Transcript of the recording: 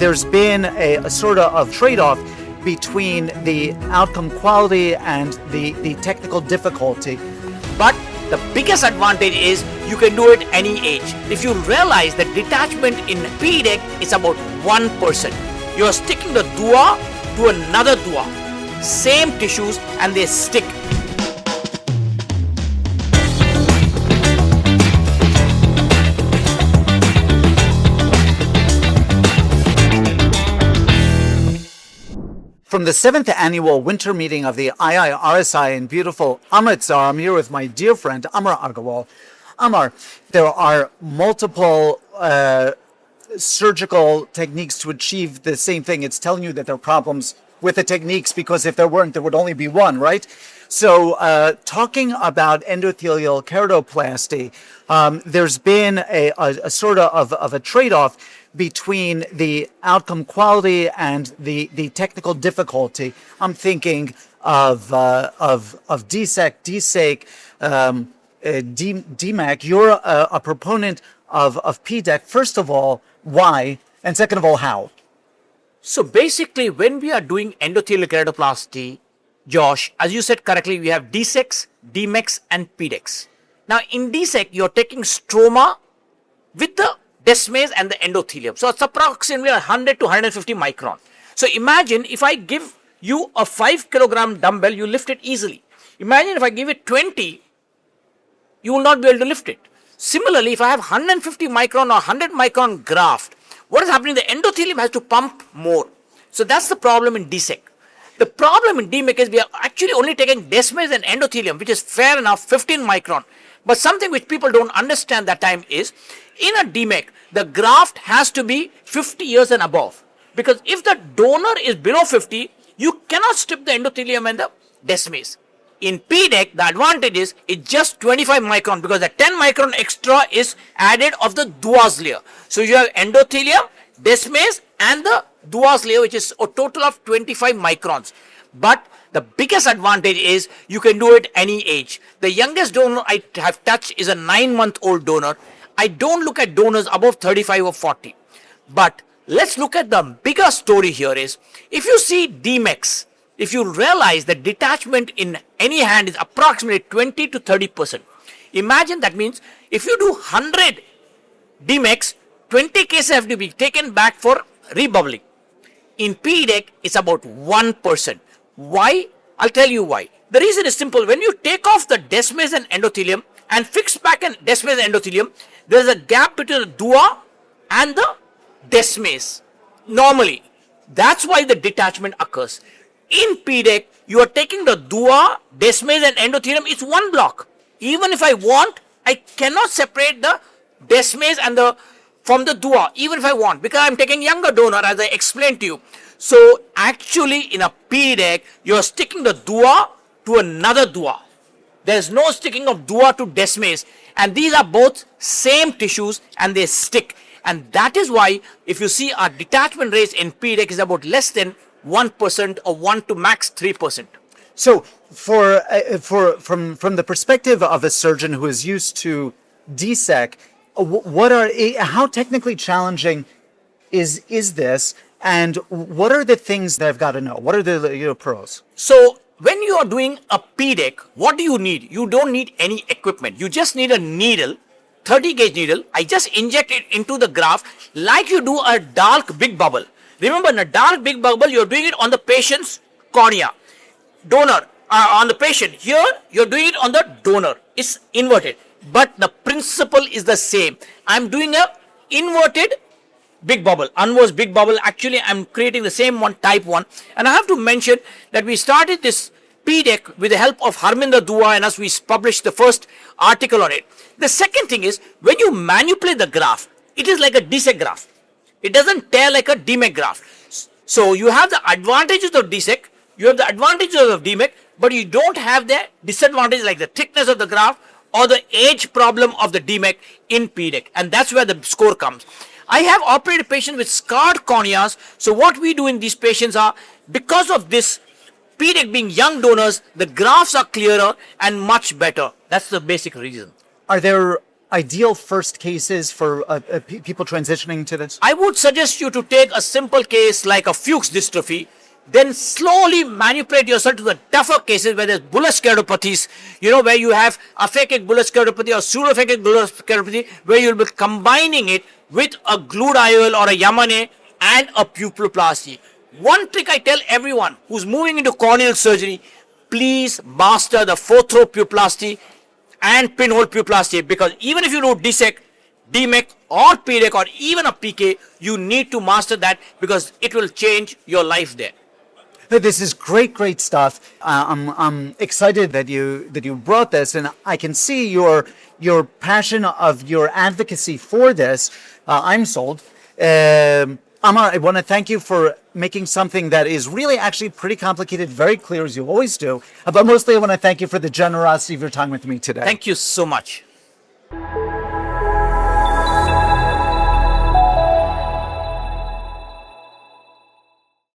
there's been a sort of trade-off between the outcome quality and the technical difficulty. But the biggest advantage is you can do it any age. If you realize that detachment in PDEC is about 1%, you're sticking the dua to another dua. Same tissues and they stick. From the 7th annual winter meeting of the IIRSI in beautiful Amritsar, I'm here with my dear friend Amar Agarwal. Amar, there are multiple surgical techniques to achieve the same thing. It's telling you that there are problems with the techniques, because if there weren't, there would only be one, right? So talking about endothelial keratoplasty, there's been a sort of a trade-off between the outcome quality and the technical difficulty. I'm thinking of DSEC, DSEC, DMAC. You're a proponent of PDEC. First of all, why? And second of all, how? So basically, when we are doing endothelial keratoplasty, Josh, as you said correctly, we have DSECs, DMECs and PDECs. Now in DSEC, you're taking stroma with the desmase and the endothelium. So it's approximately 100 to 150 micron. So imagine if I give you a 5 kilogram dumbbell, you lift it easily. Imagine if I give it 20, you will not be able to lift it. Similarly, if I have 150 micron or 100 micron graft, what is happening? The endothelium has to pump more. So that's the problem in DSEC. The problem in DMEC is we are actually only taking desmase and endothelium, which is fair enough, 15 micron. But something which people don't understand that time is, in a DMEC, the graft has to be 50 years and above. Because if the donor is below 50, you cannot strip the endothelium and the desmase. In PDEC, the advantage is it's just 25 micron, because the 10 micron extra is added of the Duas layer. So you have endothelium, desmase and the Duas layer, which is a total of 25 microns. But the biggest advantage is you can do it any age. The youngest donor I have touched is a 9-month-old donor. I don't look at donors above 35 or 40. But let's look at the bigger story here is, if you see DMECs, if you realize that detachment in any hand is approximately 20 to 30%. Imagine that means if you do 100 DMECs, 20 cases have to be taken back for rebubbling. In PDEC, it's about 1%. Why? I'll tell you why. The reason is simple. When you take off the desmase and endothelium and fix back an desmase and endothelium, there's a gap between the dua and the desmase. Normally, that's why the detachment occurs. In PDEC, you are taking the dua, desmase and endothelium. It's one block. Even if I want, I cannot separate the desmase and from the dua, even if I want, because I'm taking younger donor, as I explained to you. So actually in a PDEC, you're sticking the dua to another dua. There's no sticking of dua to desmase, and these are both same tissues and they stick. And that is why if you see our detachment rates in PDEC is about less than 1% or 1 to max 3%. So from the perspective of a surgeon who is used to DSEC, how technically challenging is this, and what are the things that I've got to know? What are the pros? So when you are doing a PDEC, what do you need? You don't need any equipment. You just need a needle, 30 gauge needle. I just inject it into the graft like you do a dark big bubble. Remember, in a dark big bubble, you're doing it on the patient's cornea. Donor, on the patient. Here, you're doing it on the donor. It's inverted. But the principle is the same. I'm doing a inverted big bubble, inverse big bubble. Actually, I'm creating the same one, type 1. And I have to mention that we started this PDEC with the help of Harminder Dua and us. We published the first article on it. The second thing is, when you manipulate the graft, it is like a DSEC graft. It doesn't tear like a DMEC graft. So you have the advantages of DSEC, you have the advantages of DMEC, but you don't have the disadvantage like the thickness of the graft or the age problem of the DMEC in PDEC. And that's where the score comes. I have operated patients with scarred corneas. So what we do in these patients are, because of this PDEC being young donors, the grafts are clearer and much better. That's the basic reason. Are there ideal first cases for people transitioning to this? I would suggest you to take a simple case like a Fuchs dystrophy, then slowly manipulate yourself to the tougher cases where there's bullous keratopathies, where you have aphakic bullous keratopathy or pseudophakic bullous keratopathy, where you'll be combining it with a glued IOL or a Yamane and a pupiloplasty. One trick I tell everyone who's moving into corneal surgery, please master the fourth row pupiloplasty and pinhole pupiloplasty, because even if you do DSEC, DMEC or PDEC or even a PK, you need to master that because it will change your life there. This is great stuff. I'm excited that you brought this, and I can see your passion of your advocacy for this. I'm sold. Amar, I want to thank you for making something that is really actually pretty complicated very clear, as you always do. But mostly I want to thank you for the generosity of your time with me today. Thank you so much.